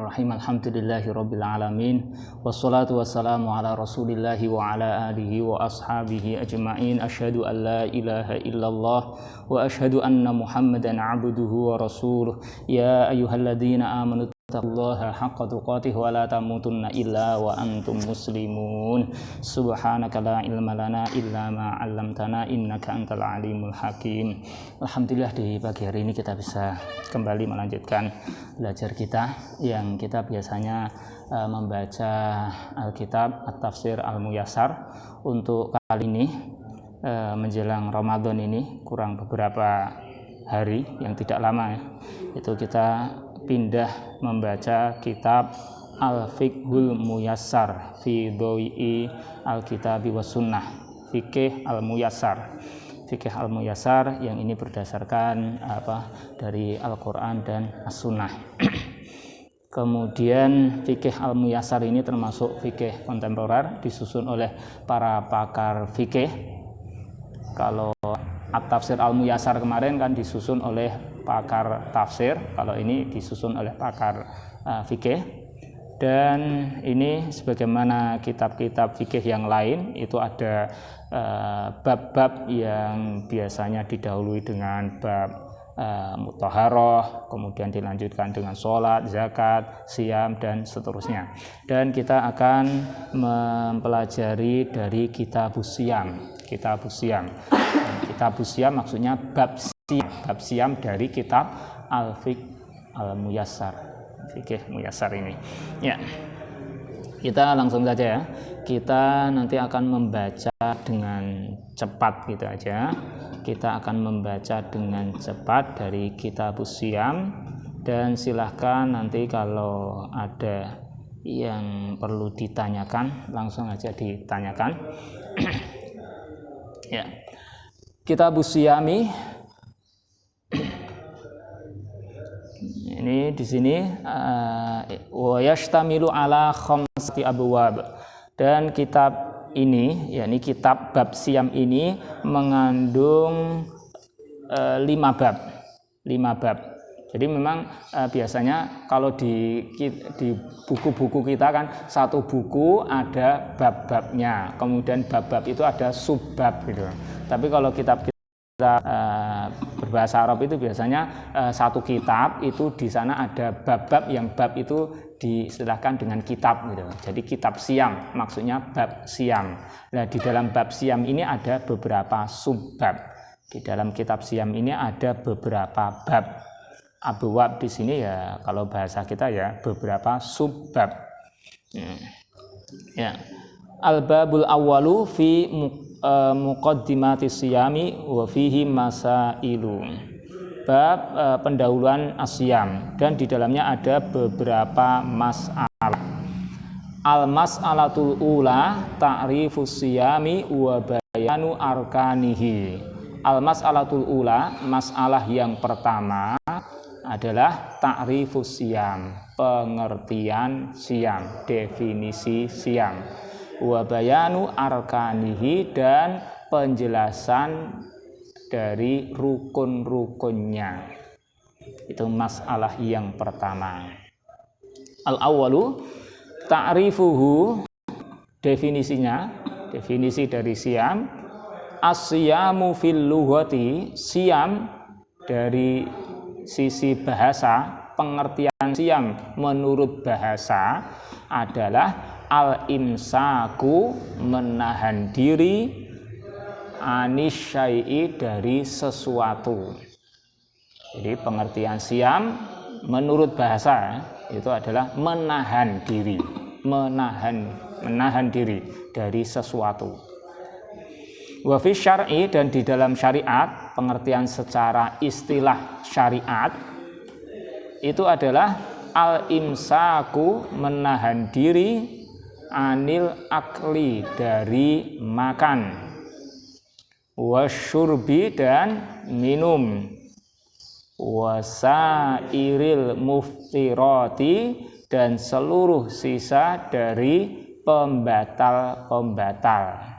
Bismillahirrahmanirrahim. Alhamdulillahirabbil alamin. Wassalatu wassalamu ala Rasulillahi wa ala alihi wa ashabihi ajma'in. Asyhadu an la ilaha illallah wa asyhadu anna Muhammadan 'abduhu wa rasuluh. Ya ayyuhalladzina amanu taqullaha haqqa tuqatih wa la tamutunna illa wa antum muslimun. Subhanaka la ilma lana illa ma 'allamtana innaka antal alimul hakim. Alhamdulillah di pagi hari ini kita bisa kembali melanjutkan belajar kita yang kita biasanya membaca Alkitab At-Tafsir Al-Muyassar. Untuk kali ini menjelang Ramadan ini kurang beberapa hari yang tidak lama ya, itu kita pindah membaca kitab Al-Fiqhul Muyassar fi Dhoi'i Al-Kitabi was Sunnah, Fikih Al-Muyassar. Fikih Al-Muyassar yang ini berdasarkan dari Al-Quran dan As-Sunnah. Kemudian fikih Al-Muyassar ini termasuk fikih kontemporer, disusun oleh para pakar fikih. Kalau At-Tafsir Al-Muyassar kemarin kan disusun oleh pakar tafsir, kalau ini disusun oleh pakar fikih. Dan ini sebagaimana kitab-kitab fikih yang lain, itu ada bab-bab yang biasanya didahului dengan bab muthaharah, kemudian dilanjutkan dengan sholat, zakat, siam, dan seterusnya. Dan kita akan mempelajari dari Kitabus Siyam. Kitabus Siyam maksudnya bab siam dari kitab Al-Fiqh Al-Muyassar, Fikih Muyassar ini. Ya, kita langsung saja ya. Kita nanti akan membaca dengan cepat gitu aja. Kita akan membaca dengan cepat dari Kitabus Siyam, dan silahkan nanti kalau ada yang perlu ditanyakan langsung aja ditanyakan. Ya. Kitabus Siyami ini di sini wa yashtamilu ala khamsati abwab, dan kitab ini yakni kitab bab siam ini mengandung 5 bab. Jadi memang biasanya kalau di buku-buku kita kan satu buku ada bab-babnya, kemudian bab-bab itu ada subbab gitu. Tapi kalau kitab kita berbahasa Arab itu biasanya satu kitab itu di sana ada bab-bab yang bab itu diistilahkan dengan kitab gitu. Jadi kitab siam maksudnya bab siam. Nah, di dalam bab siam ini ada beberapa subbab. Di dalam kitab siam ini ada beberapa bab. Abwab di sini ya kalau bahasa kita ya beberapa subbab. Ya. Al-babul awwalu fi muqaddimati siyami wa fihi masailu. Bab pendahuluan asyam, dan di dalamnya ada beberapa masalah. Al-mas'alatul ula ta'rifus siyami wa bayanu arkanihi. Al-mas'alatul ula, masalah yang pertama adalah ta'rifus siyam, pengertian siyam, definisi siyam. Wa bayanu arkanihi, dan penjelasan dari rukun-rukunnya. Itu masalah yang pertama. Al-awwalu ta'rifuhu, definisinya, definisi dari siyam. As-siyamu fil lughati, siyam dari sisi bahasa, pengertian siyam menurut bahasa adalah al-imsaku, menahan diri, anis syai'i, dari sesuatu. Jadi pengertian siyam menurut bahasa itu adalah menahan diri, menahan diri dari sesuatu. Wa fi syar'i, dan di dalam syariat, pengertian secara istilah syariat itu adalah al-imsaku, menahan diri, anil akli, dari makan, wasyurbi, dan minum, wasairil muftirati, dan seluruh sisa dari pembatal-pembatal.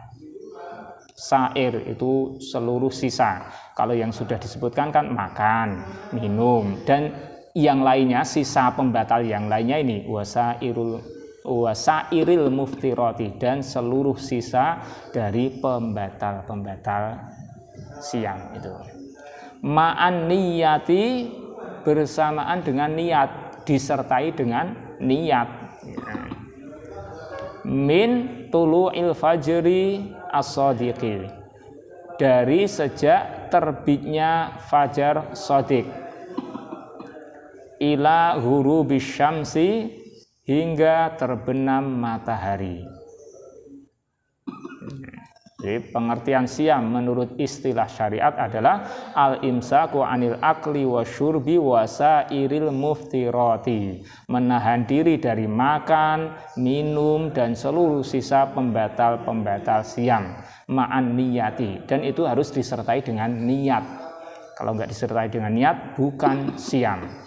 Sair itu seluruh sisa. Kalau yang sudah disebutkan kan makan, minum, dan yang lainnya, sisa pembatal yang lainnya ini wasairil muftirati, dan seluruh sisa dari pembatal-pembatal siam itu. Ma'an niyati, bersamaan dengan niat, disertai dengan niat. Min tulu'il fajri as-shadiqi, dari sejak terbitnya fajar shadiq, ila ghurubis syamsi, hingga terbenam matahari. Jadi pengertian siam menurut istilah syariat adalah al-imsaku anil akli wa syurbi wa sairil muftirati, menahan diri dari makan, minum, dan seluruh sisa pembatal-pembatal siam, ma'an niyati, dan itu harus disertai dengan niat. Kalau nggak disertai dengan niat, bukan siam.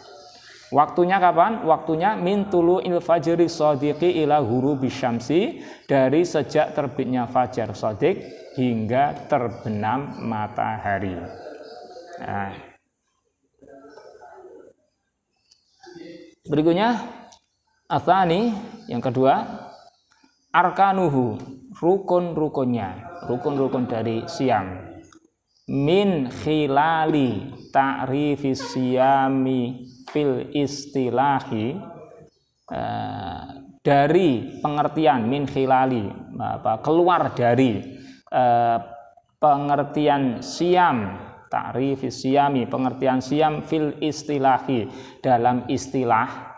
Waktunya kapan? Waktunya min tulu'il fajri shadiqi ila ghurubis syamsi, dari sejak terbitnya fajar shadiq hingga terbenam matahari. Nah. Berikutnya atsani, yang kedua, arkanuhu, rukun-rukunnya, rukun-rukun dari siam. Min khilali ta'rifis siyami fil istilahi, dari pengertian min khilali, keluar dari pengertian siam, ta'rifis siyami, pengertian siam fil istilahi, dalam istilah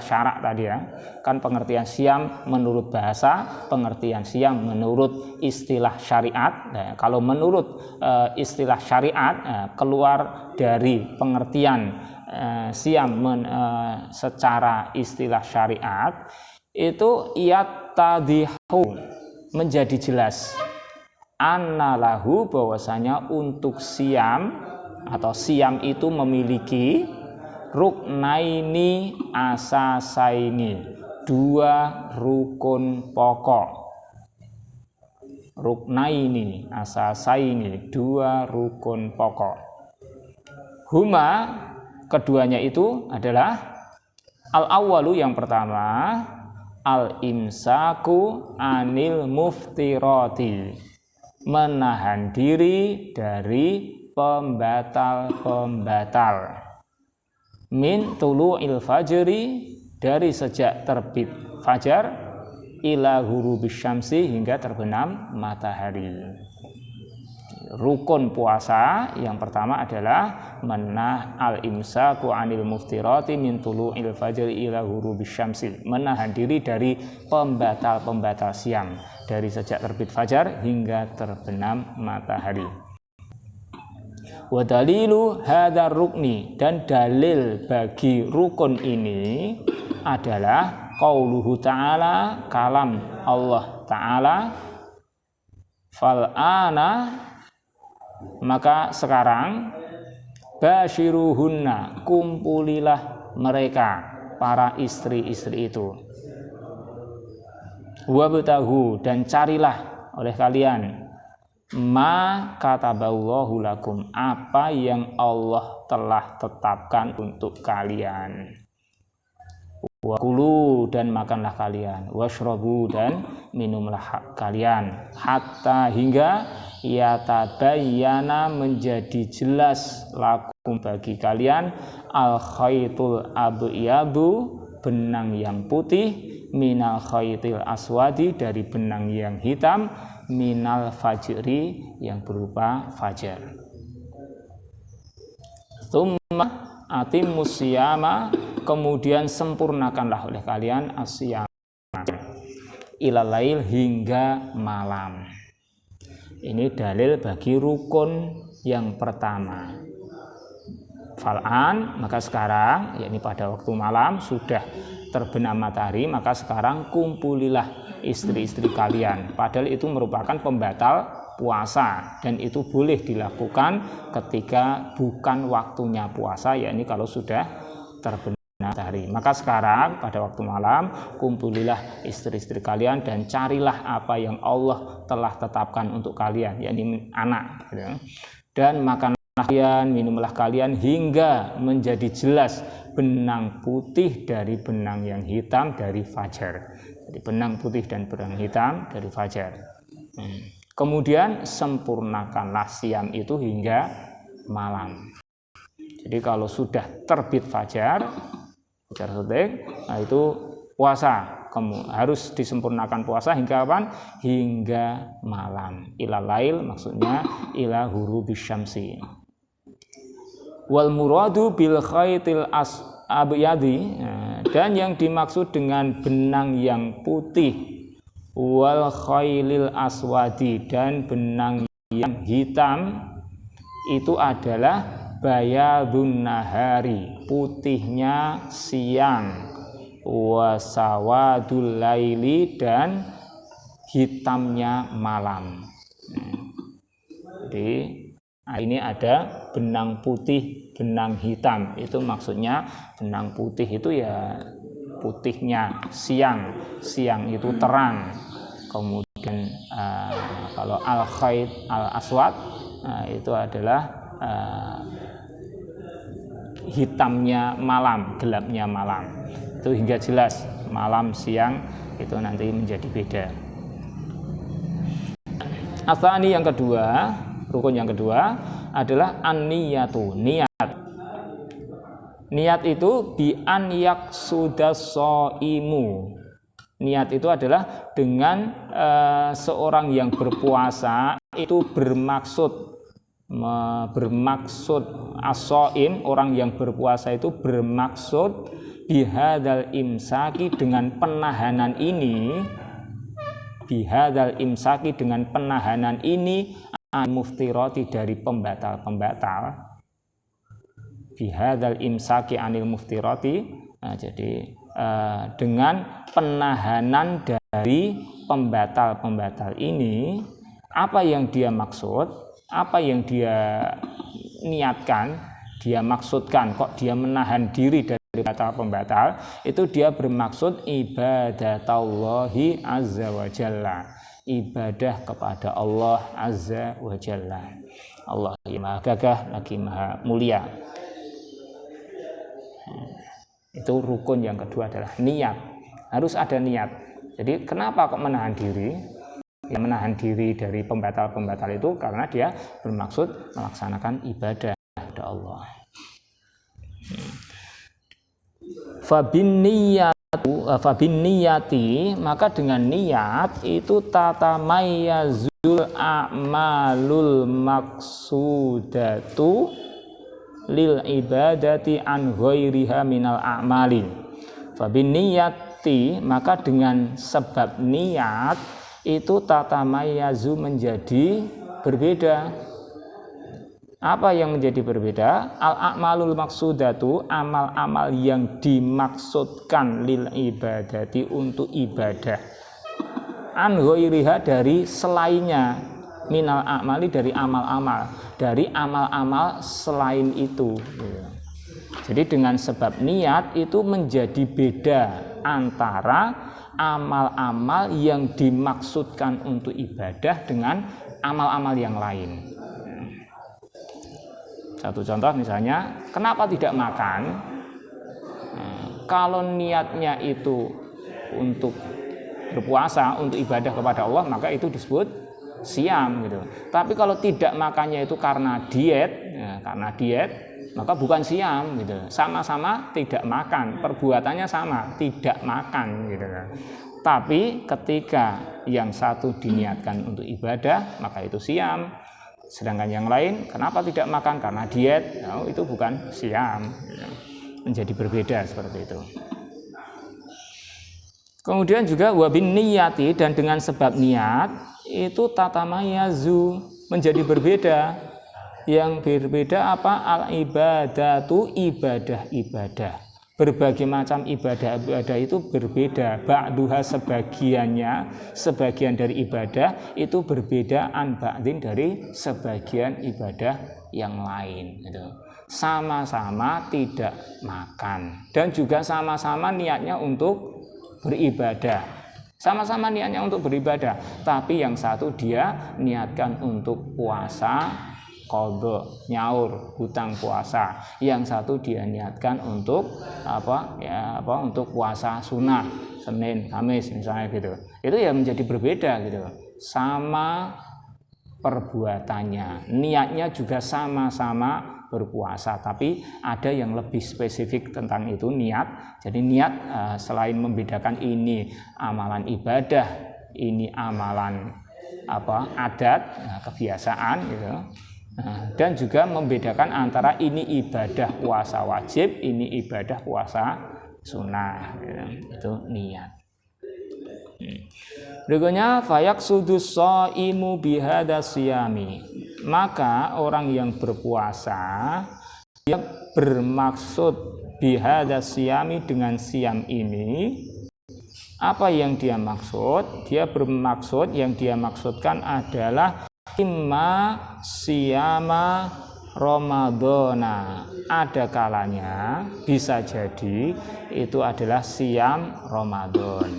syarak tadi ya. Kan pengertian siam menurut bahasa, pengertian siam menurut istilah syariat. Nah, kalau menurut istilah syariat, keluar dari pengertian siam secara istilah syariat, itu yatadihu, menjadi jelas, annalahu, bahwasanya untuk siam atau siam itu memiliki ruknaini asasaini, dua rukun pokok. Ruknaini asasaini, dua rukun pokok. Huma, keduanya itu adalah al-awwalu, yang pertama, al-imsaku anil muftirati, menahan diri dari pembatal-pembatal. Min tulu'il fajri, dari sejak terbit fajar, ila ghurubis syamsi, hingga terbenam matahari. Rukun puasa yang pertama adalah al-imsaku anil muftirati min tulu'il fajri ila ghurubis syamsi, menahan diri dari pembatal-pembatal siam, dari sejak terbit fajar hingga terbenam matahari. Wa dalilu hadzal rukni, dan dalil bagi rukun ini adalah qauluhu ta'ala, kalam Allah Ta'ala, fal'ana, maka sekarang, basyiruhunna, kumpulilah mereka, para istri-istri itu, wabtaghu, dan carilah oleh kalian, ma kataballahu lakum, apa yang Allah telah tetapkan untuk kalian. Wa kulu, dan makanlah kalian, washrabu, dan minumlah kalian, hatta, hingga yatabayyana, menjadi jelas, lakum, bagi kalian, al khaitul abyadu, benang yang putih, minal khaitil aswadi, dari benang yang hitam, minal fajri, yang berupa fajar. Tsumma atimmus siyama, kemudian sempurnakanlah oleh kalian asyam, ilal lail, hingga malam. Ini dalil bagi rukun yang pertama. Fal'an, maka sekarang, yakni pada waktu malam sudah terbenam matahari, maka sekarang kumpulilah istri-istri kalian. Padahal itu merupakan pembatal puasa, dan itu boleh dilakukan ketika bukan waktunya puasa, yakni kalau sudah terbenam matahari. Maka sekarang pada waktu malam kumpulilah istri-istri kalian dan carilah apa yang Allah telah tetapkan untuk kalian, yakni anak, dan makanlah kalian, minumlah kalian, hingga menjadi jelas benang putih dari benang yang hitam dari fajar. Jadi benang putih dan benang hitam dari fajar. Kemudian sempurnakanlah siam itu hingga malam. Jadi kalau sudah terbit fajar sotik, nah itu puasa. Harus disempurnakan puasa hingga kapan? Hingga malam. Ila lail maksudnya ila hurubis syamsi. Wal muradu bil khaitil abyadi, dan yang dimaksud dengan benang yang putih, wal khailil aswadi, dan benang yang hitam itu adalah bayadun nahari, putihnya siang, wasawadul laili, dan hitamnya malam. Jadi ini ada benang putih, benang hitam. Itu maksudnya benang putih itu ya putihnya siang. Siang itu terang. Kemudian kalau al-khayt al-aswad itu adalah hitamnya malam, gelapnya malam. Itu hingga jelas malam siang itu nanti menjadi beda. Atsani yang kedua, rukun yang kedua adalah an-niyatu, niat. Niat itu bi an yaqsudas shaimu. Niat itu adalah dengan seorang yang berpuasa itu bermaksud as-shaim, orang yang berpuasa itu bermaksud bihadzal imsaki, dengan penahanan ini, bihadzal imsaki, dengan penahanan ini, al-muftirati, dari pembatal-pembatal, bihadzal imsaki anil muftirati. Nah, jadi dengan penahanan dari pembatal-pembatal ini, apa yang dia maksud, apa yang dia niatkan, dia maksudkan, kok dia menahan diri dari pembatal-pembatal, itu dia bermaksud ibadatallahi azza wa jalla, ibadah kepada Allah azza wa jalla. Allah yang maha gagah lagi maha mulia. Itu rukun yang kedua adalah niat. Harus ada niat. Jadi kenapa kok menahan diri? Ya, menahan diri dari pembatal-pembatal itu karena dia bermaksud melaksanakan ibadah kepada Allah. Fabin niyati, maka dengan niat itu tatamayyazul a'malul maksudatu lil ibadati an ghairiha minal a'mali. Fabin niyati, maka dengan sebab niat itu tatamayyazu, menjadi berbeda. Apa yang menjadi berbeda? Al-a'malul maksudatu, amal-amal yang dimaksudkan lil ibadati, untuk ibadah, an ghairiha, dari selainnya, minal a'mali, dari amal-amal, dari amal-amal selain itu. Jadi dengan sebab niat itu menjadi beda antara amal-amal yang dimaksudkan untuk ibadah dengan amal-amal yang lain. Satu contoh misalnya, kenapa tidak makan? Kalau niatnya itu untuk berpuasa, untuk ibadah kepada Allah, maka itu disebut siam gitu. Tapi kalau tidak makannya itu karena diet, maka bukan siam gitu. Sama-sama tidak makan, perbuatannya sama, tidak makan gitu. Tapi ketika yang satu diniatkan untuk ibadah, maka itu siam. Sedangkan yang lain, kenapa tidak makan? Karena diet, itu bukan siam. Menjadi berbeda seperti itu. Kemudian juga wabin niyati, dan dengan sebab niat itu tatamayazu, menjadi berbeda. Yang berbeda apa? Al ibadatu, ibadah-ibadah. Berbagai macam ibadah-ibadah itu berbeda. Ba'duha, sebagian dari ibadah itu berbeda an ba'din, dari sebagian ibadah yang lain gitu. Sama-sama tidak makan, dan juga sama-sama niatnya untuk beribadah. Sama-sama niatnya untuk beribadah, tapi yang satu dia niatkan untuk puasa, qadha, nyaur, hutang puasa. Yang satu dia niatkan untuk untuk puasa sunnah, Senin, Kamis misalnya gitu. Itu ya menjadi berbeda gitu. Sama perbuatannya, niatnya juga sama-sama berpuasa, tapi ada yang lebih spesifik tentang itu niat. Jadi niat selain membedakan ini amalan ibadah, ini amalan adat, kebiasaan gitu. Dan juga membedakan antara ini ibadah puasa wajib, ini ibadah puasa sunnah gitu. Itu niat. Berikutnya fayak sudus shaimu bihada siyami. Maka orang yang berpuasa dia bermaksud bihada siyami dengan siam ini. Apa yang dia maksud? Dia bermaksud, yang dia maksudkan adalah imma siyama Ramadhana. Ada kalanya bisa jadi itu adalah siam Ramadan.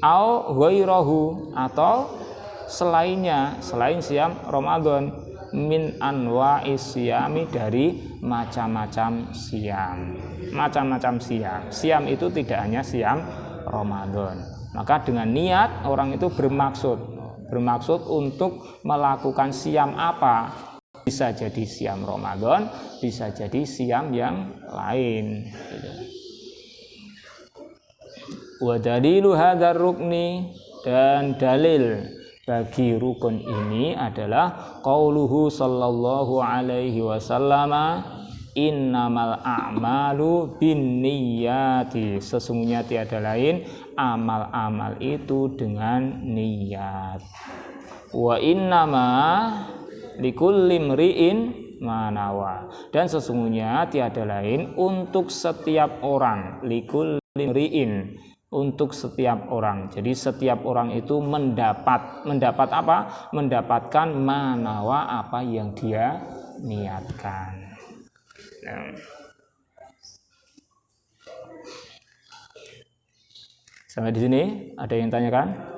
Au ghairahu, atau selainnya, selain siam Ramadan, min anwa'is siyami, dari macam-macam siam. Macam-macam siam. Siam itu tidak hanya siam Ramadan. Maka dengan niat orang itu bermaksud untuk melakukan siam apa? Bisa jadi siam Ramadan, bisa jadi siam yang lain. Wa dalilu hadzal rukni, dan dalil bagi rukun ini adalah qauluhu sallallahu alaihi wasallam, innamal a'malu binniyati. Sesungguhnya tiada lain amal-amal itu dengan niat. Wa innama likulli imri'in manawa, dan sesungguhnya tiada lain untuk setiap orang, likulli imri'in, untuk setiap orang. Jadi setiap orang itu mendapat apa? Mendapatkan manawa, apa yang dia niatkan. Sampai di sini ada yang tanyakan?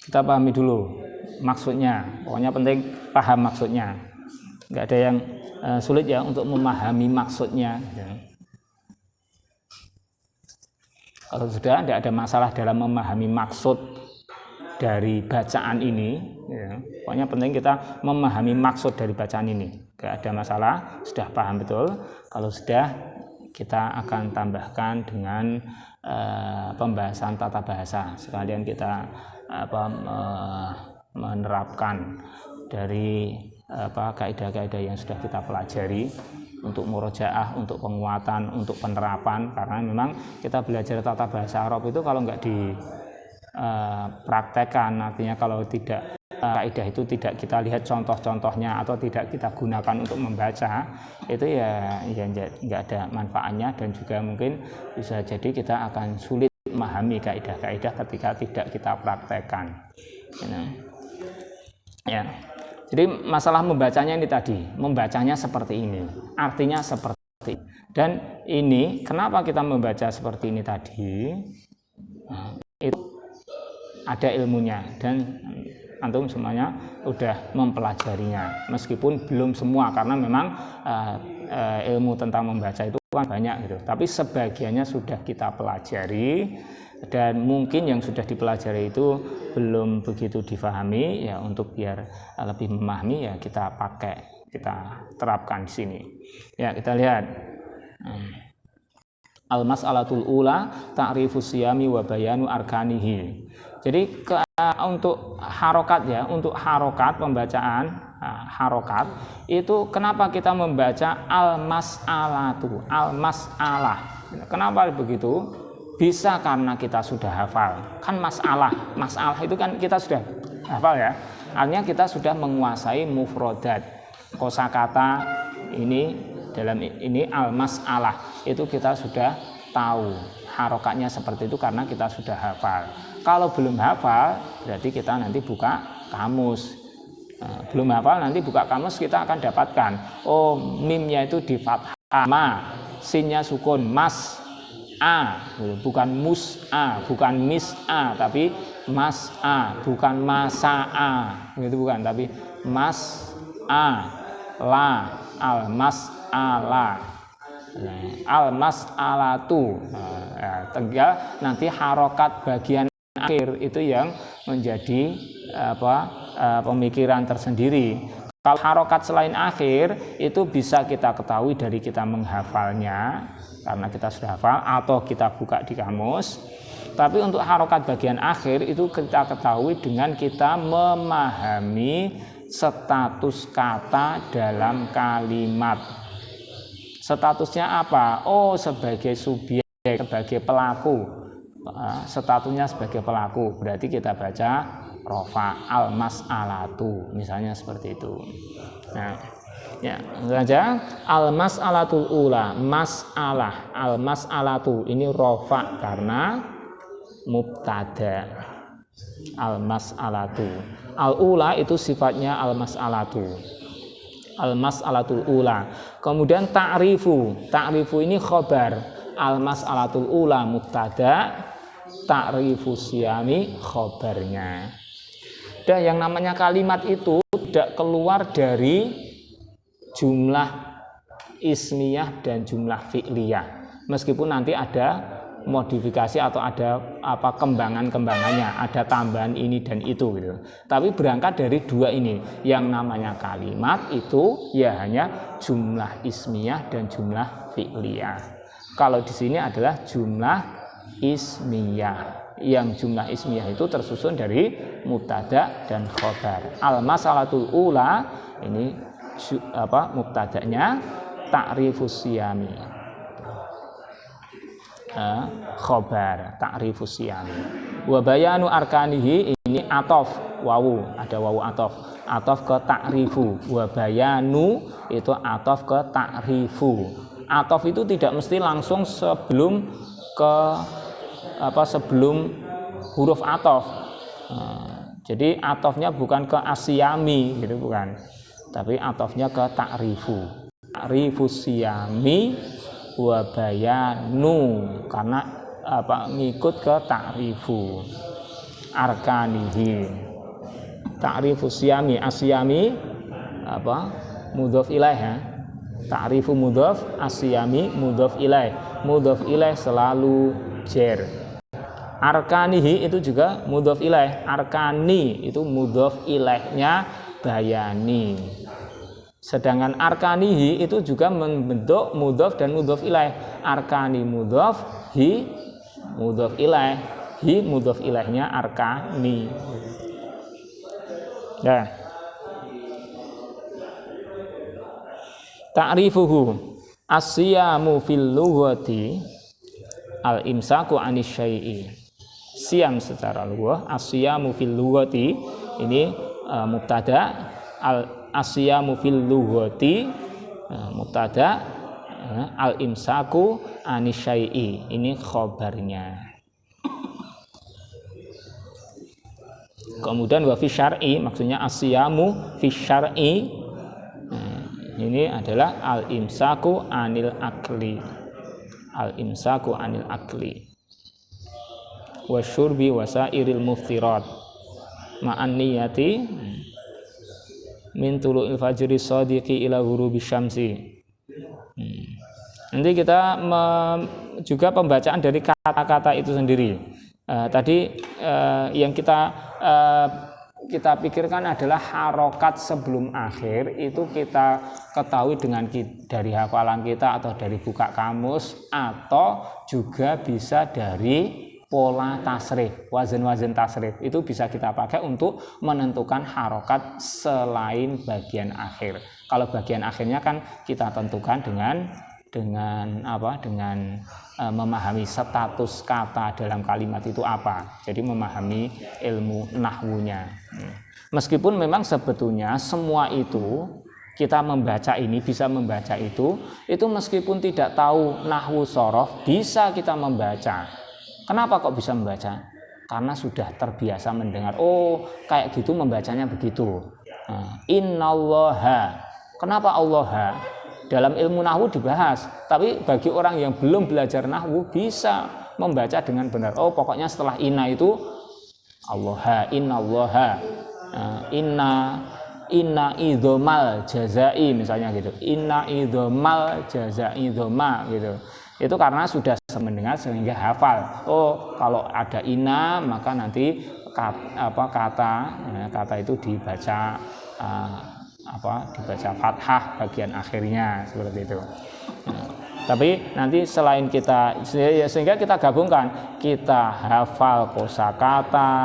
Kita pahami dulu maksudnya. Pokoknya penting paham maksudnya. Nggak ada yang sulit ya untuk memahami maksudnya. Kalau sudah tidak ada masalah dalam memahami maksud dari bacaan ini, ya. Pokoknya penting kita memahami maksud dari bacaan ini. Nggak ada masalah, sudah paham betul. Kalau sudah, kita akan tambahkan dengan pembahasan tata bahasa. Sekalian kita menerapkan dari kaidah-kaidah yang sudah kita pelajari untuk murojaah, untuk penguatan, untuk penerapan. Karena memang kita belajar tata bahasa Arab itu kalau nggak dipraktekkan, artinya kalau tidak kaidah itu tidak kita lihat contoh-contohnya atau tidak kita gunakan untuk membaca, itu ya nggak ada manfaatnya, dan juga mungkin bisa jadi kita akan sulit memahami kaidah-kaidah ketika tidak kita praktekkan. Ya. Jadi masalah membacanya ini tadi, membacanya seperti ini, artinya seperti ini. Dan ini kenapa kita membaca seperti ini tadi? Itu ada ilmunya, dan antum semuanya udah mempelajarinya, meskipun belum semua, karena memang ilmu tentang membaca itu kan banyak gitu. Tapi sebagiannya sudah kita pelajari, dan mungkin yang sudah dipelajari itu belum begitu difahami, ya untuk biar lebih memahami ya kita pakai, kita terapkan di sini. Ya, kita lihat. Al-mas'alatul ula ta'rifus siyami wa bayanu arkanihi. Jadi untuk harokat ya, untuk harokat pembacaan harokat itu kenapa kita membaca al-mas'alatu, al-mas'alah. Kenapa begitu? Bisa karena kita sudah hafal. Kan masalah itu kan kita sudah hafal ya. Artinya kita sudah menguasai mufrodat. Kosakata ini dalam ini al-mas'alah itu kita sudah tahu harokatnya seperti itu karena kita sudah hafal. Kalau belum hafal berarti kita nanti buka kamus. Belum hafal nanti buka kamus kita akan dapatkan, oh mimnya itu di fathah, ma, sinnya sukun, mas, mis'a, bukan mus'a, bukan mis'a, tapi mas'a, bukan masa'a, gitu bukan, tapi mas'a, la, al mas'ala, al mas'alatu. Nah, tinggal nanti harokat bagian akhir itu yang menjadi pemikiran tersendiri. Kalau harokat selain akhir itu bisa kita ketahui dari kita menghafalnya karena kita sudah hafal atau kita buka di kamus. Tapi untuk harokat bagian akhir itu kita ketahui dengan kita memahami status kata dalam kalimat. Statusnya apa? Oh, sebagai subjek, sebagai pelaku. Statusnya sebagai pelaku. Berarti kita baca rofa al mas'alatu, misalnya seperti itu. Nah, ya, saja al mas'alatul ula, mas'alah, al mas'alatu ini rofa karena mubtada. Al mas'alatu. Al ula itu sifatnya al mas'alatu. Al mas'alatul ula. Kemudian ta'rifu. Ta'rifu ini khobar. Al mas'alatul ula mubtada, ta'rifu siyami khobarnya. Dan yang namanya kalimat itu tidak keluar dari jumlah ismiyah dan jumlah fi'liyah. Meskipun nanti ada modifikasi atau ada kembangan-kembangannya, ada tambahan ini dan itu gitu. Tapi berangkat dari dua ini. Yang namanya kalimat itu ya hanya jumlah ismiyah dan jumlah fi'liyah. Kalau di sini adalah jumlah ismiyah. Yang jumlah ismiyah itu tersusun dari mubtada dan khobar. Al masalatul ula ini mubtadanya, ta'rifus siyami, khobar ta'rifus siyami. Wa bayanu arkanihi ini atof wawu, ada wawu atof ke ta'rifu. Wa bayanu itu atof ke ta'rifu. Atof itu tidak mesti langsung sebelum huruf atof. Jadi atofnya bukan ke asyami gitu, bukan, tapi atofnya ke ta'rifu. Ta'rifus siyami wa bayanu, karena ngikut ke ta'rifu arkanihi. Ta'rifus siyami, asyami mudhof ilaih ya. Ta'rifu mudhof, asyami mudhof ilaih. Mudhof ilaih selalu jer. Arkanihi itu juga mudhof ilaih. Arkani itu mudhof ilaihnya bayani. Sedangkan arkanihi itu juga membentuk mudhof dan mudhof ilaih. Arkani mudhof, hi mudhof ilaih. Hi mudhof ilaihnya arkani. Ya. Ta'rifuhu as-siyamu fil lughati al-imsaku anis syai'i. Siam secara lughah, as-siyamu fil lughati ini mubtada, as-siyamu fil lughati mubtada, al-imsaku anis syai'i ini khobarnya. Kemudian wa fi syar'i maksudnya as-siyamu fi syar'i ini adalah al-imsaku anil akli. Al-imsaku anil akli wa syurbi wa sairil muftirat ma'an niyati min tulu'il fajri shadiqi ila ghurubi syamsi. Nanti kita juga pembacaan dari kata-kata itu sendiri. Tadi yang kita pikirkan adalah harokat sebelum akhir itu kita ketahui dengan dari hafalan kita atau dari buka kamus atau juga bisa dari pola tasrif, wazan-wazan tasrif itu bisa kita pakai untuk menentukan harokat selain bagian akhir. Kalau bagian akhirnya kan kita tentukan dengan memahami status kata dalam kalimat itu apa. Jadi memahami ilmu nahwunya. Meskipun memang sebetulnya semua itu kita membaca ini, bisa membaca itu meskipun tidak tahu nahwu shorof bisa kita membaca. Kenapa kok bisa membaca? Karena sudah terbiasa mendengar. Oh, kayak gitu membacanya begitu. Innallaha. Kenapa Allah? dalam ilmu nahwu dibahas, tapi bagi orang yang belum belajar nahwu bisa membaca dengan benar. Oh, pokoknya setelah inna itu Allah, inna Allah, inna idhomal jazai misalnya gitu, inna idhomal jazai idhoma gitu. Itu karena sudah mendengar sehingga hafal. Oh, kalau ada inna maka nanti kata itu dibaca dibaca fathah bagian akhirnya seperti itu. Tapi nanti selain kita, sehingga kita gabungkan, kita hafal kosakata,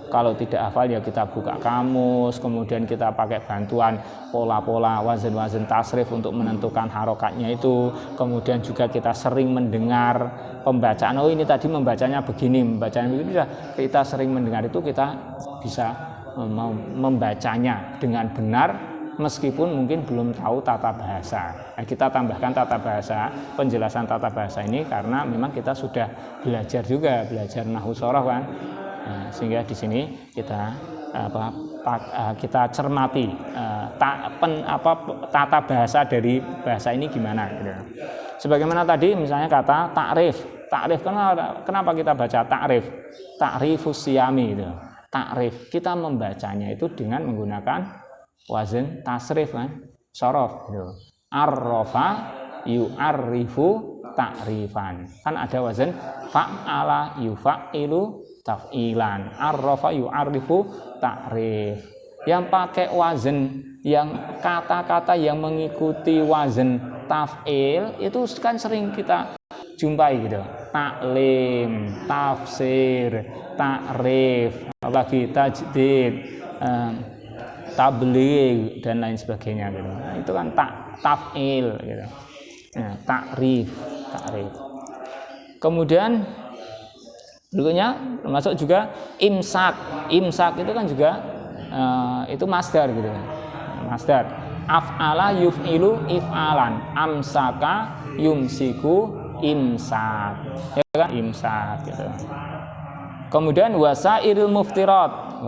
kalau tidak hafal ya kita buka kamus, kemudian kita pakai bantuan pola-pola wazan-wazan tasrif untuk menentukan harokatnya itu, kemudian juga kita sering mendengar pembacaan, oh ini tadi membacanya begini, kita sering mendengar itu, kita bisa membacanya dengan benar meskipun mungkin belum tahu tata bahasa. Nah, kita tambahkan tata bahasa, penjelasan tata bahasa ini karena memang kita sudah belajar nahwu shoroh kan. Nah, sehingga di sini kita kita cermati tata bahasa dari bahasa ini gimana gitu. Sebagaimana tadi misalnya kata takrif kenapa kita baca takrifus siyami itu. Takrif kita membacanya itu dengan menggunakan wazan tasrif kan, shorof gitu. Arrofa yu'arrifu ta'rifan, kan ada wazan fa'ala yufa'ilu taf'ilan, arrofa yu'arrifu ta'rif. Yang pakai wazan, yang kata-kata yang mengikuti wazan taf'il itu kan sering kita jumpai gitu. Taklim, tafsir, takrif, apalagi tajdid, tabligh dan lain sebagainya gitu. Nah, itu kan taf'il gitu. Nah, takrif. Kemudian berikutnya termasuk juga imsak. Imsak itu kan juga itu masdar gitu. Masdar. Af'ala yuf'ilu if'alan, amsaka yumsiku imsak. Ya kan imsak gitu. Kemudian wasairil muftirat.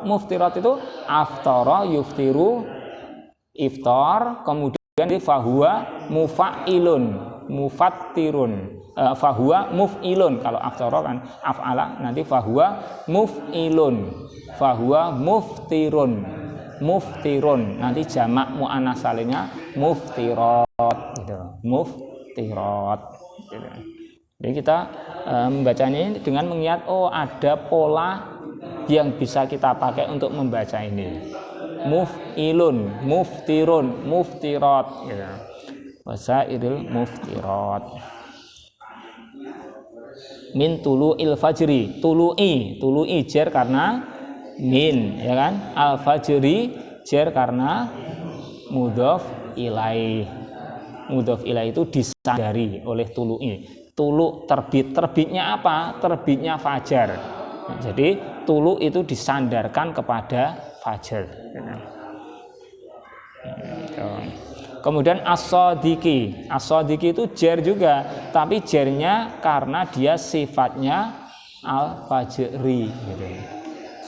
Muftirat itu aftara yuftiru iftar, kemudian di fahuwa mufa'ilun, mufattirun, fahuwa muf'ilun. Kalau aftara kan af'ala, nanti fahuwa muf'ilun, fahuwa muftirun, nanti jamak muannas salimnya muftirat gitu. Muftirat gitu. Jadi kita membacanya ini dengan mengingat, oh ada pola yang bisa kita pakai untuk membaca ini. Muf'ilun, muftirun, muftirat gitu. Wasairil muftirat. Min tulu'il fajri, tulu'i jar karena min, ya kan? Al fajri jar karena mudhof ilaih. Mudhof ilaih itu disandari oleh tulu'i. Tulu terbitnya apa? Terbitnya fajar. Jadi tulu itu disandarkan kepada fajar. Kemudian as-sadiqi itu jar juga, tapi jarnya karena dia sifatnya al-fajri gitu.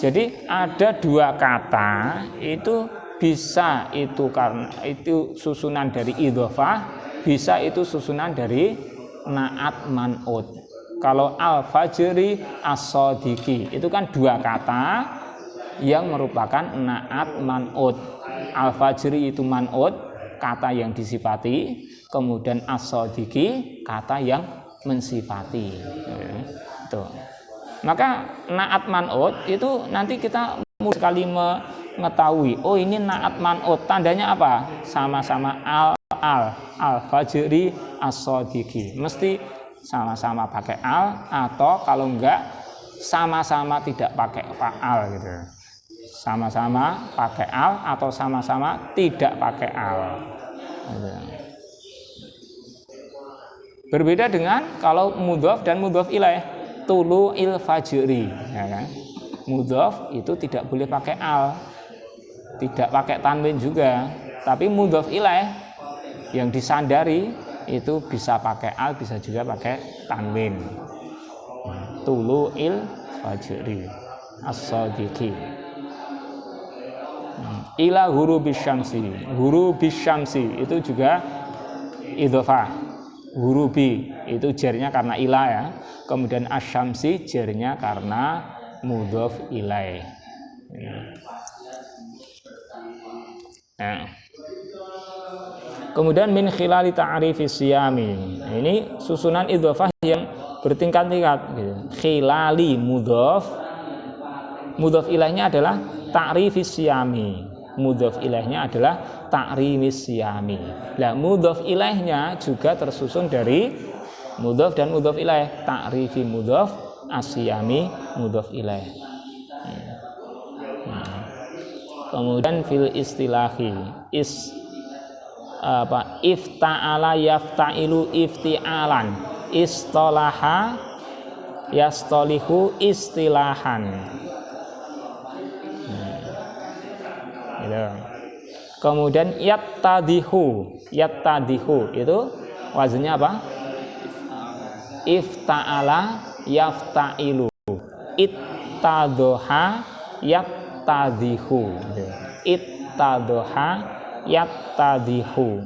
Jadi ada dua kata itu bisa itu karena itu susunan dari idhofah, bisa itu susunan dari na'at man'ud. Kalau al-fajri as-sadiqi itu kan dua kata yang merupakan na'at man'ud. Al-fajri itu man'ud, kata yang disifati, kemudian as-sadiqi kata yang mensifati. Itu. Maka na'at man'ud itu nanti kita sekali mengetahui, oh ini na'at man'ud, tandanya apa? Sama-sama al-fajri as-sadiqi, mesti sama-sama pakai al, atau kalau enggak sama-sama tidak pakai fa'al gitu. Sama-sama pakai al atau sama-sama tidak pakai al gitu. Berbeda dengan kalau mudhof dan mudhof ilaih. Tulu'il fajri, ya kan? Mudhof itu tidak boleh pakai al, tidak pakai tanwin juga, tapi mudhof ilaih yang disandari itu bisa pakai al, bisa juga pakai tanwin. Tulu'il fajri as-sadiqi. Ila ghurubis syamsi. Ghurubis syamsi itu juga idhofah. Ghurubi itu jarnya karena ila ya. Kemudian asyamsi jarnya karena mudhof ilaih. Nah. Kemudian min khilali ta'rifis siyami. Ini susunan idhofah yang bertingkat-tingkat gitu. Khilali mudhof ilaihnya adalah ta'rifis siyami. Mudhof ilaihnya adalah ta'rifis siyami. Nah, mudhof ilaihnya juga tersusun dari mudhof dan mudhof ilaih. Ta'rifi mudhof, asyami mudhof ilaih. Kemudian fil istilahi ifta'ala yafta'ilu ifti'alan, istolaha yastolihu istilahan. Gitu. Kemudian yattadihu itu wazannya apa? Ifta'ala yafta'ilu, ittadoha yattadihu, ittadoha yattadihu.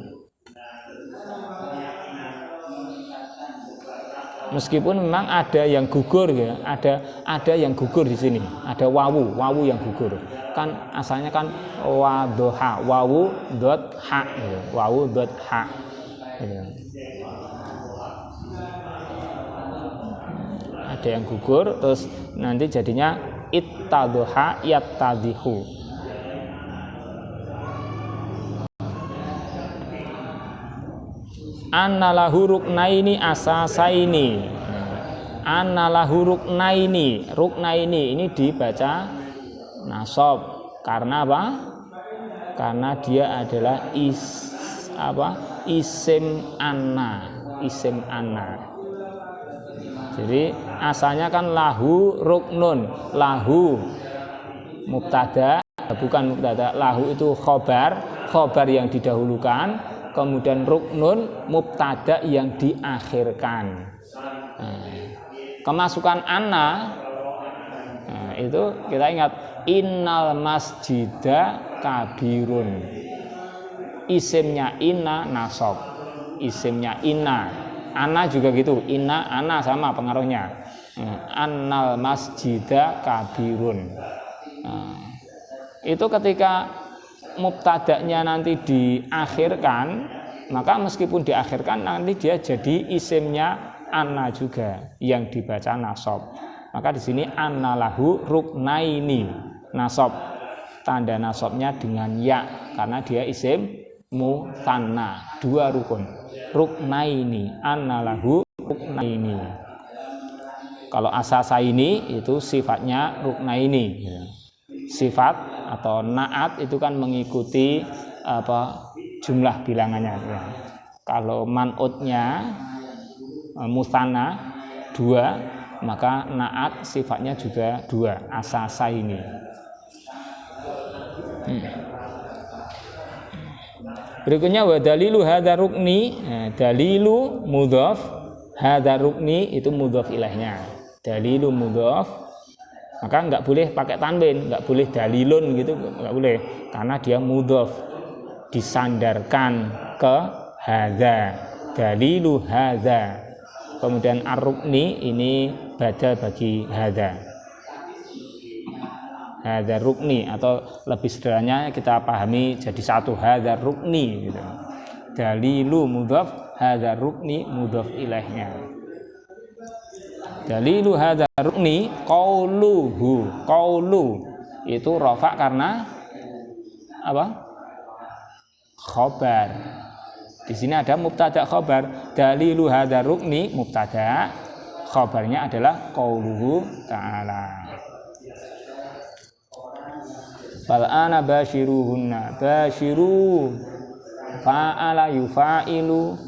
Meskipun memang ada yang gugur ya, ada yang gugur di sini, ada wawu yang gugur. Kan asalnya kan wadoha, wawu dot ha, gitu. Wawu dot ha. Gitu. Ada yang gugur, terus nanti jadinya ittadoha yattadihu. Annalahu ruknaini asasaini. Annalahu ruknaini. Ruknaini ini dibaca nasab. Karena apa? Karena dia adalah isim anna. Isim anna. Jadi asalnya kan lahu ruknun. Lahu mubtada, bukan mubtada. Lahu itu khobar yang didahulukan. Kemudian ruknun mubtada yang diakhirkan. Kemasukan anna itu kita ingat innal masjida kabirun. Isimnya inna nasab. Isimnya inna. Anna juga gitu. Inna anna sama pengaruhnya. Annal masjida kabirun. Itu ketika mubtada'nya nanti diakhirkan, maka meskipun diakhirkan nanti dia jadi isimnya anna juga yang dibaca nasab. Maka di sini anna lahu ruknaini, nasab, tanda nasabnya dengan ya karena dia isim mutsanna, dua rukun. Ruknaini, anna lahu ruknaini. Kalau asasa ini itu sifatnya ruknaini. Sifat atau naat itu kan mengikuti jumlah bilangannya ya. Kalau man'utnya musanna 2, maka naat sifatnya juga 2, asasa ini. Berikutnya wa dalilu hadza rukni. Dalilu mudhaf, hadza rukni itu mudhaf ilaihnya. Dalilu mudhaf, maka nggak boleh pakai tanwin, nggak boleh dalilun gitu, nggak boleh, karena dia mudhof, disandarkan ke hadza, dalilu hadza. Kemudian ar-rukni ini badal bagi hadza, hadza rukni, atau lebih sederhananya kita pahami jadi satu, hadza rukni gitu. Dalilu mudhof, hadza rukni mudhof ilaihnya. Dalilu hadza rukni qauluhu. Qaulu itu rafa karena apa? Khobar. Di sini ada mubtada khobar. Dalilu hadza rukni mubtada, khobarnya adalah qauluhu ta'ala. Fal ana bashiruhunna. Bashiru fa'ala yufa'ilu.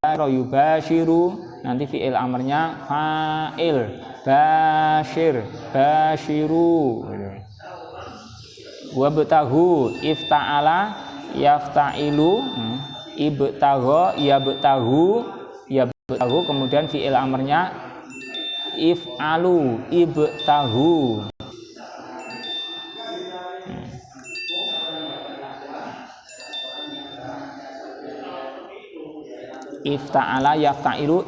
Baro yubashiru, nanti fi'il amarnya fa'il, bashir, bashiru. Wabtahu ifta'ala yafta'ilu, ibtagho yabtahu, kemudian fi'il amarnya if'alu, ibtahu. Ifta'ala yaftailu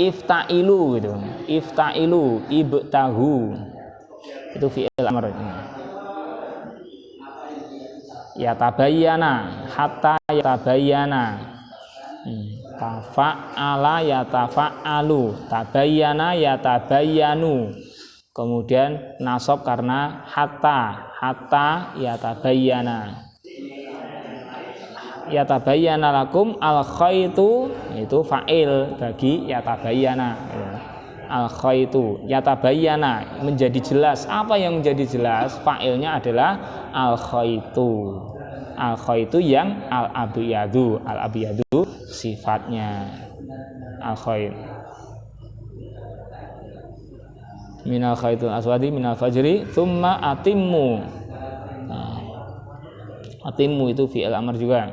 iftailu gitu. Iftailu ibtahu. Itu fi'il amr. Yatabayyana hatta yatabayyana. Tafa'ala yatafa'alu, tabayyana yatabayyanu. Kemudian nasab karena hatta yatabayyana. Yatabayyana lakum al khaitu, itu fa'il bagi yatabayyana. Al khaitu, yatabayyana, menjadi jelas. Apa yang menjadi jelas? Fa'ilnya adalah al khaitu. Al khaitu yang al abyadu. Al abyadu sifatnya al khait. Minal khaitul aswadi minal fajri thumma atimmu. Nah, atimmu itu fi'il amr juga.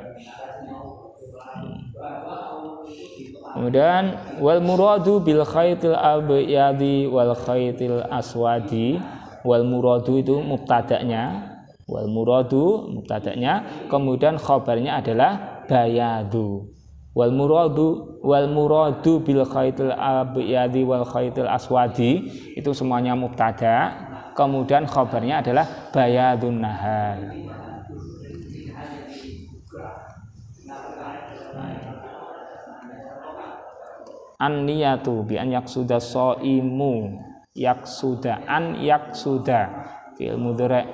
Kemudian wal muradu bil khaitil abyadi wal khaitil aswadi. Wal muradu itu mubtada'nya, wal muradu mubtada'nya, kemudian khabarnya adalah bayadu. Wal muradu bil khaitil abyadi wal khaitil aswadi, itu semuanya mubtada, kemudian khabarnya adalah bayadun nahar. An-niyatu bi an yaksuda shaimu, yaksuda an yaksuda, fi'il mudhari'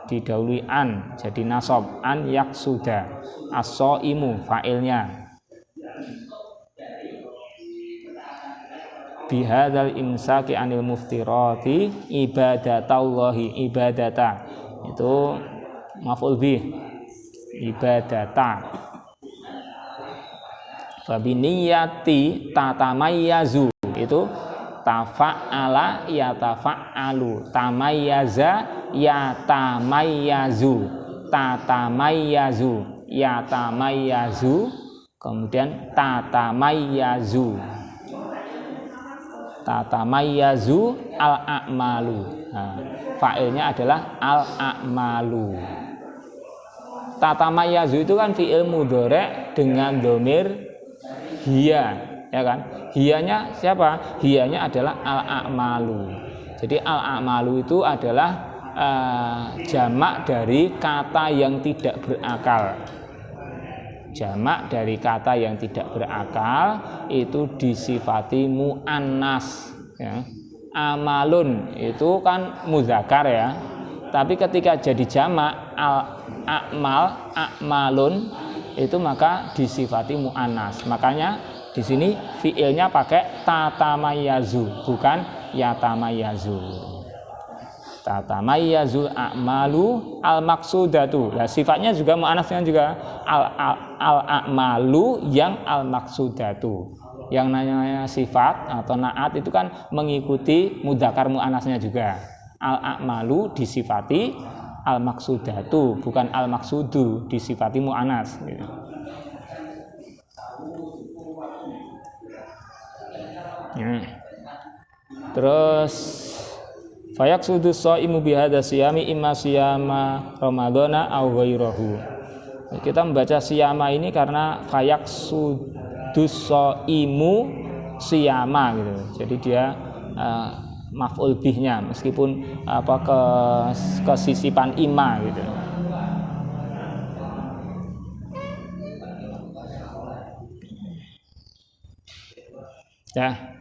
didahului an jadi nasab, an yaksuda. As-shaimu fa'ilnya. Bihadzal imsaki anil muftirati ibadatallahi, ibadata itu maf'ul bih, ibadata. Fabiniyati tatamayyazu, itu tafa'ala yatafa'alu, tamayyaza yatamayyazu, tatamayyazu yatamayyazu, kemudian tatamayyazu. Tatamayyazu al-a'malu. Nah, fa'ilnya adalah al-a'malu. Tatamayyazu itu kan fi'il mudhari' dengan dhamir hiya, ya kan? Hiyanya siapa? Hiyanya adalah al-a'malu. Jadi al-a'malu itu adalah jamak dari kata yang tidak berakal. Jamak dari kata yang tidak berakal itu disifati mu'annas, ya. Amalun itu kan muzakkar, ya. Tapi ketika jadi jamak a'malun itu maka disifati mu'annas. Makanya di sini fiilnya pakai tatamayyazu, bukan yatamayyazu. Tatamayyazul a'malu al-maksudatu. Nah, sifatnya juga mu'annasnya juga al-a'malu yang al-maksudatu. Yang namanya sifat atau na'at itu kan mengikuti mudzakkar mu'annasnya juga. Al-a'malu disifati al-maksudatu, bukan al-maksudu disifati mu'annas gitu. Terus fayaqsudu shaimu bihadza siyami imma siyama ramadhana aw ghairahu. Kita membaca siyama ini karena fayaqsudu shaimu siyama gitu. Jadi dia maf'ul bihnya meskipun kesisipan imma gitu. Ya.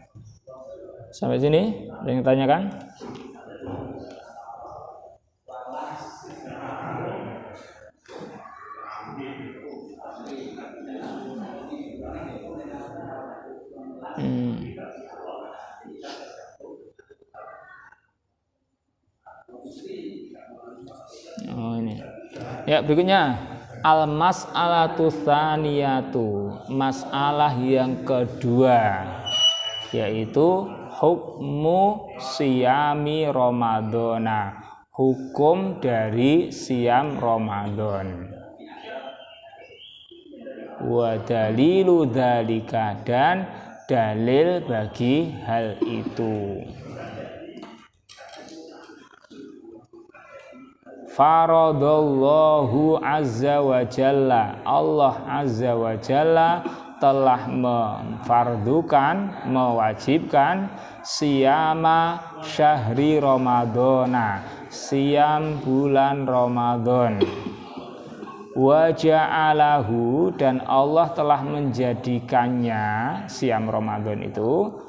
Sampai sini ada yang tanyakan? Oh, ini. Ya, berikutnya al-mas'alatu tsaniyatu, masalah yang kedua, yaitu hukmu siyami Ramadhana, hukum dari siam Ramadan. Wa dalilu dzalika, dan dalil bagi hal itu. Faradallahu azza wa jalla, Allah azza wa jalla telah memfardukan, mewajibkan siyama syahri Ramadhana, siam bulan Ramadan. Wa ja'alahu, dan Allah telah menjadikannya, siam Ramadan itu,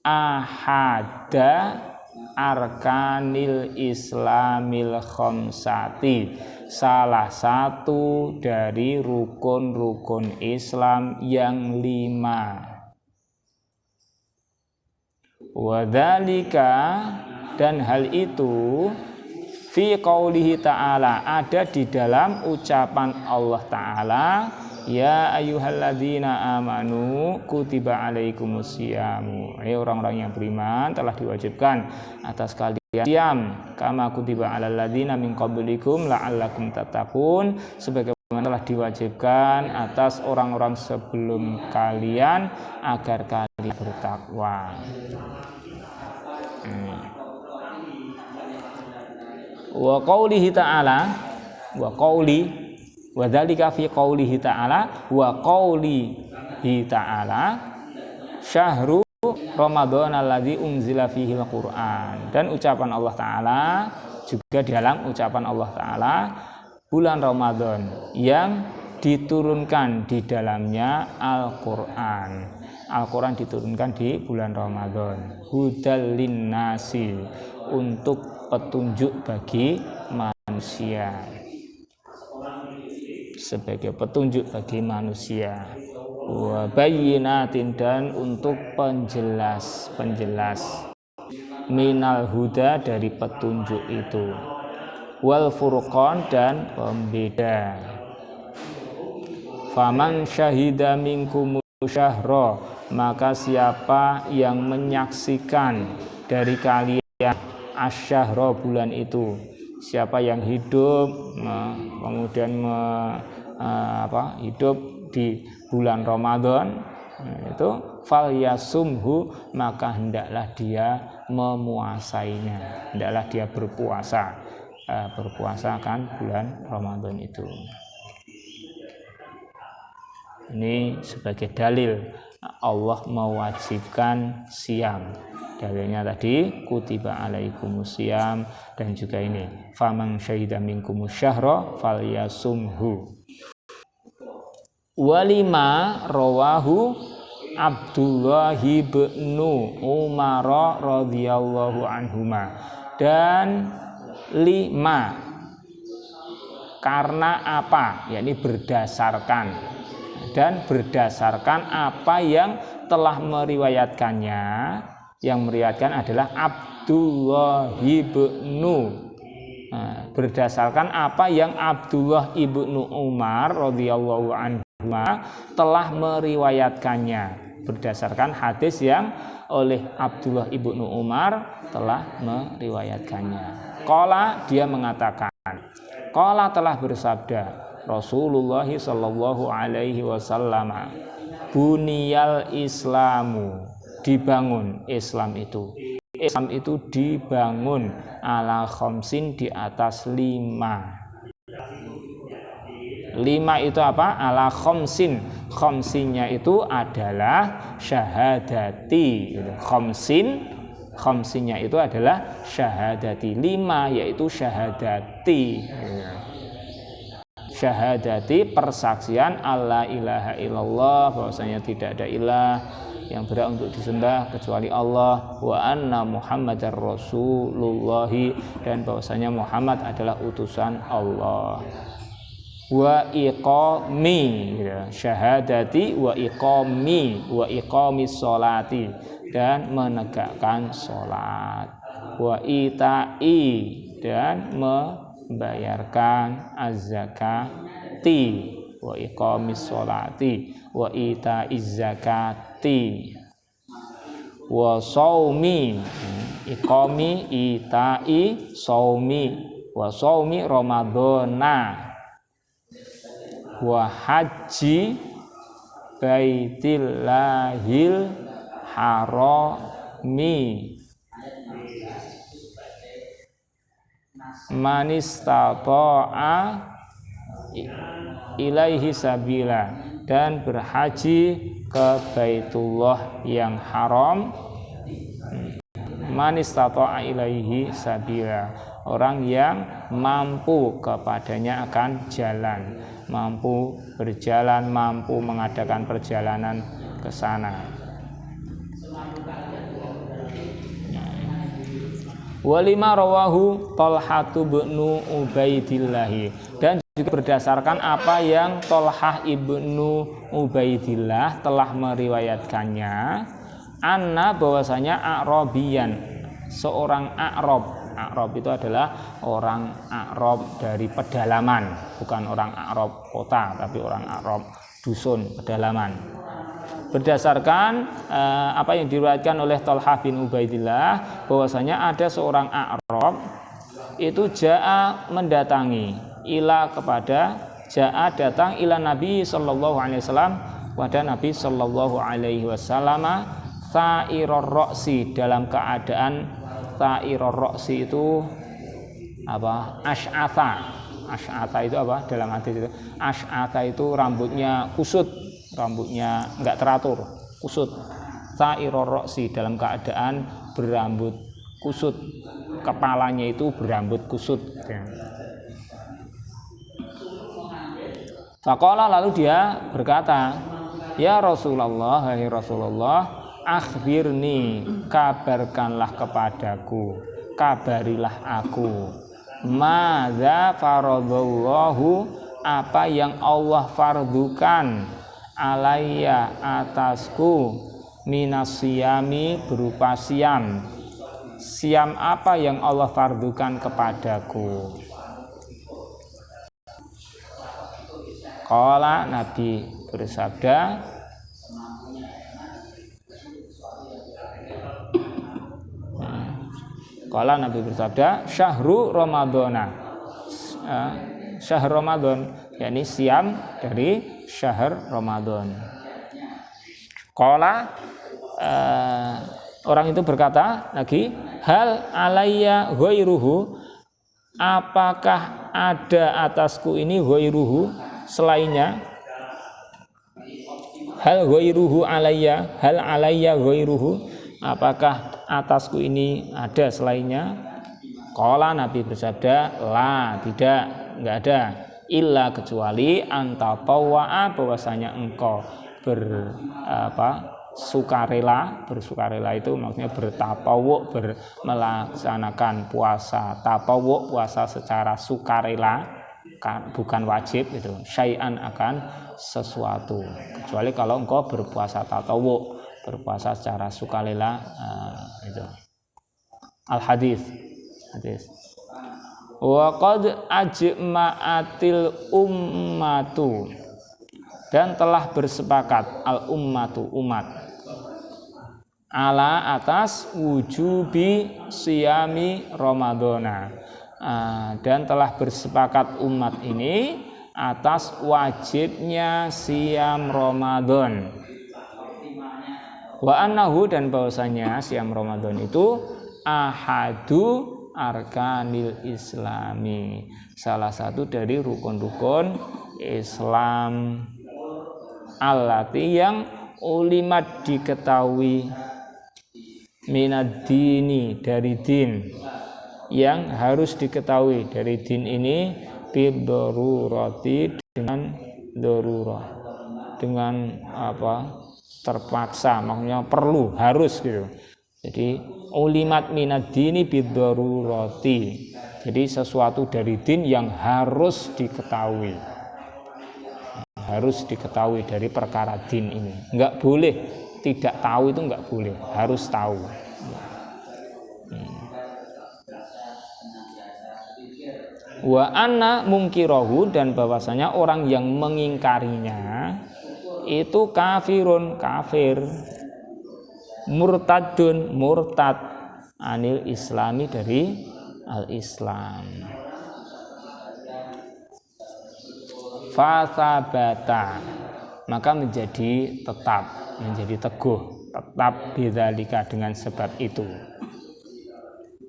ahada arkanil islamil khamsati, salah satu dari rukun-rukun Islam yang 5. Wadzalika, dan hal itu, fi qaulihi ta'ala, ada di dalam ucapan Allah Ta'ala, ya ayyuhalladzina amanu kutiba alaikumusyamu, orang-orang yang beriman telah diwajibkan atas kalian siam kama kutiba alal ladzina min qablikum la'allakum tattaqun, sebagaimana telah diwajibkan atas orang-orang sebelum kalian agar kalian bertakwa. Wa qaulihi ta'ala, wa qauli, wa dzalika fi qaulihi ta'ala, wa qaulihi ta'ala syahru Ramadan alladzi unzila fihi al-Qur'an, dan ucapan Allah Ta'ala juga di dalam ucapan Allah Ta'ala, bulan Ramadan yang diturunkan di dalamnya Al-Qur'an. Al-Quran diturunkan di bulan Ramadan. Hudal linnasi, untuk petunjuk bagi manusia, sebagai petunjuk bagi manusia. Wa bayyinatin, dan untuk penjelas minal huda, dari petunjuk itu. Wal furqan, dan pembeda. Faman syahida minkum syahra, maka siapa yang menyaksikan dari kalian asyahra, bulan itu, siapa yang hidup kemudian hidup di bulan Ramadan itu, falyasumhu, maka hendaklah dia memuasainya, hendaklah dia berpuasa kan bulan Ramadan itu. Ini sebagai dalil Allah mewajibkan siam. Dalilnya tadi kutiba alaikumusiyam, dan juga ini faman syahida minkumusyahrah falyasumhu. Walima rawahu Abdullah bin Umar radhiyallahu anhuma, dan 5, karena apa? Yakni berdasarkan, dan berdasarkan apa yang telah meriwayatkannya. Yang meriwayatkan adalah Abdullah ibnu, berdasarkan apa yang Abdullah ibnu Umar radhiyallahu anhu telah meriwayatkannya, berdasarkan hadis yang oleh Abdullah ibnu Umar telah meriwayatkannya. Qala, dia mengatakan, qala, telah bersabda Rasulullah sallallahu alaihi wasallam, buniyal islamu, dibangun Islam itu. Islam itu dibangun ala khamsin, di atas 5. 5 itu apa? Ala khamsin. Khamsinnya itu adalah syahadati. Khamsinnya itu adalah syahadati. 5 yaitu syahadati. Syahadati, persaksian alla ilaha illallah, bahwasanya tidak ada ilah yang berhak untuk disembah kecuali Allah, wa anna Muhammadar Rasulullah, dan bahwasanya Muhammad adalah utusan Allah. Wa iqami, syahadati wa iqamis sholati, dan menegakkan sholat. Wa itai, dan membayarkan az-zakati. Wa iqamis sholati wa itaiz zakati. Wa shaumi, iqami, itai, shaumi, wa shaumi ramadhana, wa haji baitillahil harami, manistata'a ilaihi sabila, dan berhaji ke Baitullah yang haram, man istata'a ilaihi sabila, orang yang mampu kepadanya akan jalan, mampu berjalan, mampu mengadakan perjalanan ke sana. Walima rawahu Thalhatu ibnu Ubaidillah, dan juga berdasarkan apa yang Thalhah ibnu Ubaidillah telah meriwayatkannya, anna bahwasanya A'rabiyan, seorang A'rab. A'rab itu adalah orang A'rab dari pedalaman, bukan orang A'rab kota, tapi orang A'rab dusun pedalaman. Berdasarkan apa yang diriwayatkan oleh Thalhah bin Ubaidillah, bahwasanya ada seorang A'rab itu ja'a mendatangi, ja'a datang ila Nabi sallallahu alaihi wasallam, pada Nabi sallallahu alaihi wasallam, sa'irur ra'si, dalam keadaan sa'irur ra'si itu apa? Asy'atha itu apa? Dalam hadis itu asy'atha itu rambutnya kusut, rambutnya enggak teratur, kusut. Sa'irur ra'si, dalam keadaan berambut kusut, kepalanya itu berambut kusut. Faqala, lalu dia berkata, ya Rasulullah, hai Rasulullah, akhbirni, kabarkanlah kepadaku, kabarilah aku, madza faradallahu, apa yang Allah fardukan, alayya, atasku, minasyami, berupa siam. Siam apa yang Allah fardukan kepadaku? Qala, Nabi bersabda, syahru Ramadhana, syahr Ramadan, yakni siam dari syahr Ramadan. Qala, orang itu berkata lagi, hal alayya ghairuhu, apakah ada atasku ini ghairuhu, selainnya? Hal ghairuhu alayya, hal alayya ghairuhu, apakah atasku ini ada selainnya? Qala, Nabi bersabda, la, tidak, enggak ada, illa, kecuali antatawwa'a, bahwasanya engkau bersukarela itu maksudnya bertapawuk, melaksanakan puasa tapawuk, puasa secara sukarela, bukan wajib itu, syai'an, akan sesuatu, kecuali kalau engkau berpuasa tatawuk, berpuasa secara sukarela, itu. Al-hadis. Wa qad ajma'atil ummatu, dan telah bersepakat al-ummatu, umat, ala, atas, wujubi siyami Ramadhana, dan telah bersepakat umat ini atas wajibnya siam Ramadan. Wa annahu, dan bahwasanya siam Ramadan itu ahadu arkanil islami, salah satu dari rukun-rukun Islam, allati, yang ulimat, diketahui, minad dini, dari din, yang harus diketahui dari din ini, biddarurati, dengan darurah, dengan apa, terpaksa, maksudnya perlu, harus gitu. Jadi ulimat minad dini biddarurati, jadi sesuatu dari din yang harus diketahui, harus diketahui dari perkara din ini. Enggak boleh tidak tahu, itu enggak boleh, harus tahu. Wa anna mungkirahu, dan bahwasanya orang yang mengingkarinya itu kafirun, kafir, murtadun, murtad, anil islami, dari al-Islam. Fasabata, maka menjadi tetap, menjadi teguh, tetap bidzalika, dengan sebab itu.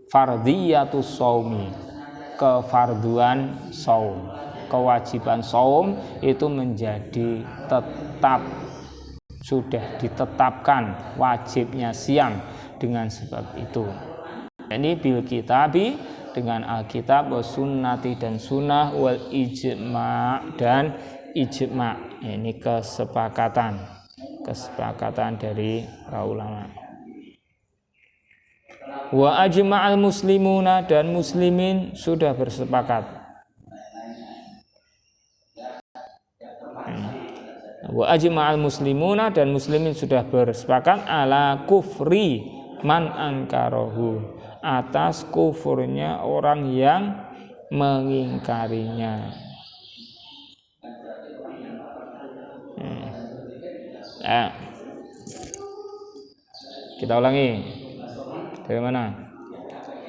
Fardhiyatus shaumi, kefarduan saum. Kewajiban saum itu menjadi tetap, sudah ditetapkan wajibnya siam dengan sebab itu. Ini bil kitabi, dengan Alkitab, wa sunnati dan sunnah, wal ijma' dan ijma'. Ini kesepakatan dari para ulama. Wa ajma'al muslimuna, dan muslimin sudah bersepakat. Wa ajma'al muslimuna, dan muslimin sudah bersepakat ala kufri man angkarahu, atas kufurnya orang yang mengingkarinya. Kita ulangi. Dari mana?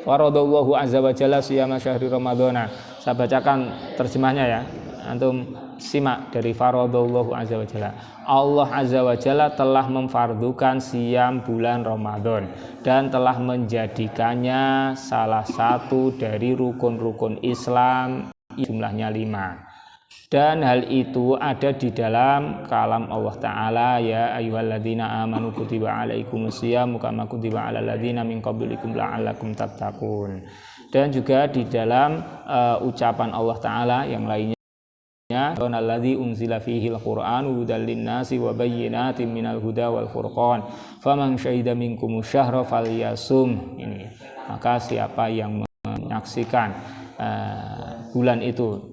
Faradallahu azza wa jalla siyama syahri ramadhana. Saya bacakan terjemahnya ya. Antum simak dari faradallahu azza wa jalla. Allah azza wa jalla telah memfardukan siam bulan Ramadan dan telah menjadikannya salah satu dari rukun-rukun Islam, jumlahnya 5. Dan hal itu ada di dalam kalam Allah Ta'ala, ya ayyuhalladzina amanu kutiba alaikumusiyam kama kutiba alal ladzina min qablikum la'allakum tattaqun. Dan juga di dalam ucapan Allah Ta'ala yang lainnya, alladzi unzila fihil qur'anu hudal linnasi wa bayyinatin minal huda wal furqan faman syahida minkumus syahra falyasum. Ini, maka siapa yang menyaksikan bulan itu,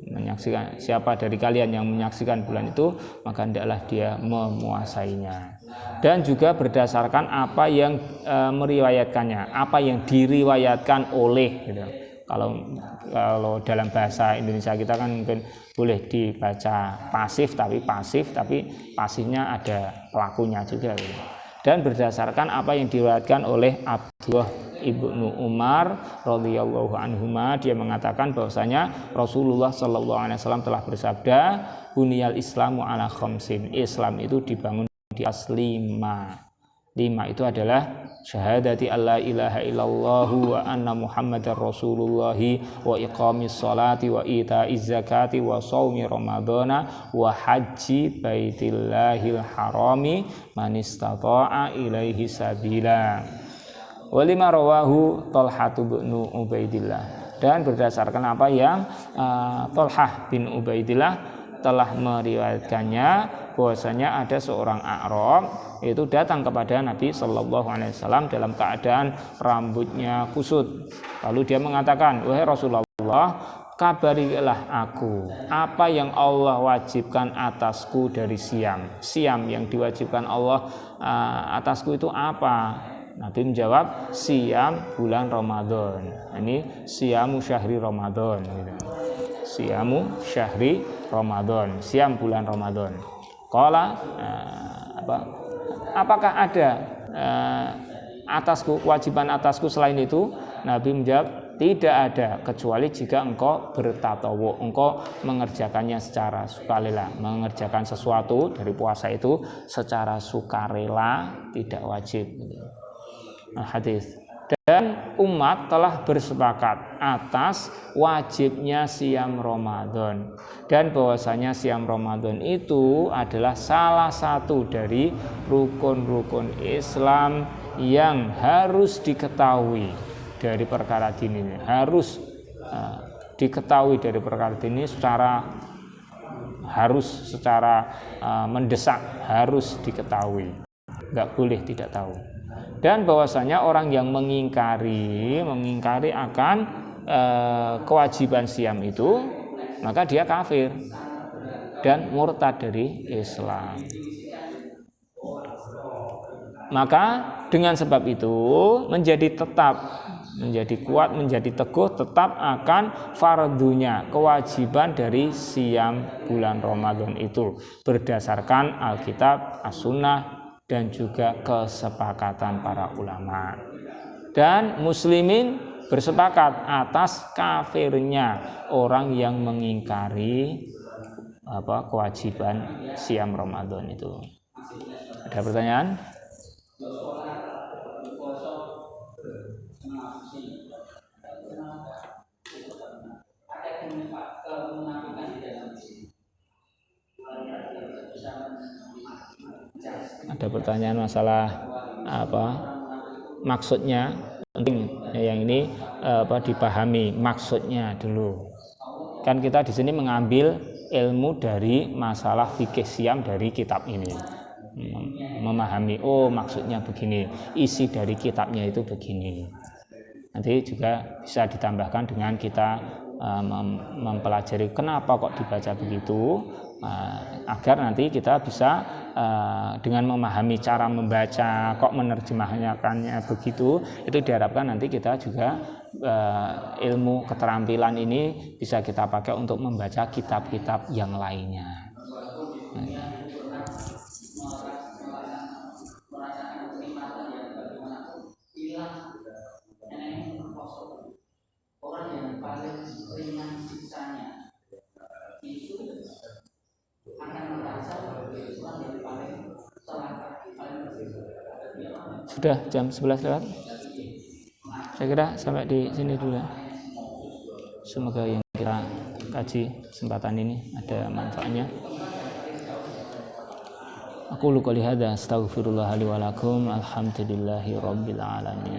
siapa dari kalian yang menyaksikan bulan itu, maka hendaklah dia memuasainya. Dan juga berdasarkan apa yang meriwayatkannya, apa yang diriwayatkan oleh gitu. Kalau dalam bahasa Indonesia kita kan mungkin boleh dibaca pasif, tapi pasifnya ada pelakunya juga gitu. Dan berdasarkan apa yang diriwayatkan oleh Abdullah ibnu Umar radhiyallahu anhuma, dia mengatakan bahwasanya Rasulullah sallallahu alaihi wasallam telah bersabda, buniyal islamu ala khamsin, Islam itu dibangun di atas 5. 5 itu adalah syahadati alla ilaha illallah wa anna muhammadar rasulullahi wa iqamis salati wa itaiz zakati wa shaumi ramadhana wa haji baitillahil harami man istata'a ilaihi sabila. Walima rawahu Thalhah bin Ubaidillah. Dan berdasarkan apa yang Thalhah bin Ubaidillah telah meriwayatkannya, bahwasanya ada seorang A'rab itu datang kepada Nabi Shallallahu Alaihi Wasallam dalam keadaan rambutnya kusut. Lalu dia mengatakan, wahai Rasulullah, kabarilah aku apa yang Allah wajibkan atasku dari siam. Siam yang diwajibkan Allah atasku itu apa? Nabi menjawab, siam bulan Ramadan. Ini siamu syahri Ramadan gitu. Siamu syahri Ramadan, siam bulan Ramadan. Qala, apakah ada atasku, kewajiban atasku selain itu? Nabi menjawab, tidak ada, kecuali jika engkau bertatawu, engkau mengerjakannya secara sukarela. Mengerjakan sesuatu dari puasa itu secara sukarela, tidak wajib. Hadis. Dan umat telah bersepakat atas wajibnya siam Ramadan, dan bahwasanya siam Ramadan itu adalah salah satu dari rukun-rukun Islam yang harus diketahui dari perkara dini ini. Harus diketahui dari perkara dini secara mendesak, harus diketahui. Enggak boleh tidak tahu. Dan bahwasanya orang yang mengingkari akan kewajiban siam itu, maka dia kafir dan murtad dari Islam. Maka dengan sebab itu menjadi kuat, menjadi teguh, tetap akan fardunya, kewajiban dari siam bulan Ramadan itu berdasarkan Alkitab, As-Sunnah, dan juga kesepakatan para ulama. Dan muslimin bersepakat atas kafirnya orang yang mengingkari kewajiban siam Ramadan itu. Ada pertanyaan? ada pertanyaan masalah apa maksudnya, penting yang ini dipahami maksudnya dulu. Kan kita di sini mengambil ilmu dari masalah fikih siam dari kitab ini, memahami maksudnya begini, isi dari kitabnya itu begini. Nanti juga bisa ditambahkan dengan kita mempelajari kenapa kok dibaca begitu, agar nanti kita bisa dengan memahami cara membaca kok menerjemahkannya begitu, itu diharapkan nanti kita juga ilmu keterampilan ini bisa kita pakai untuk membaca kitab-kitab yang lainnya. Sudah jam 11 lewat. Saya kira sampai di sini dulu. Semoga yang kita kaji kesempatan ini ada manfaatnya. Aku qouli hadza astaghfirullah li wa lakum. Alhamdulillahirabbil alamin.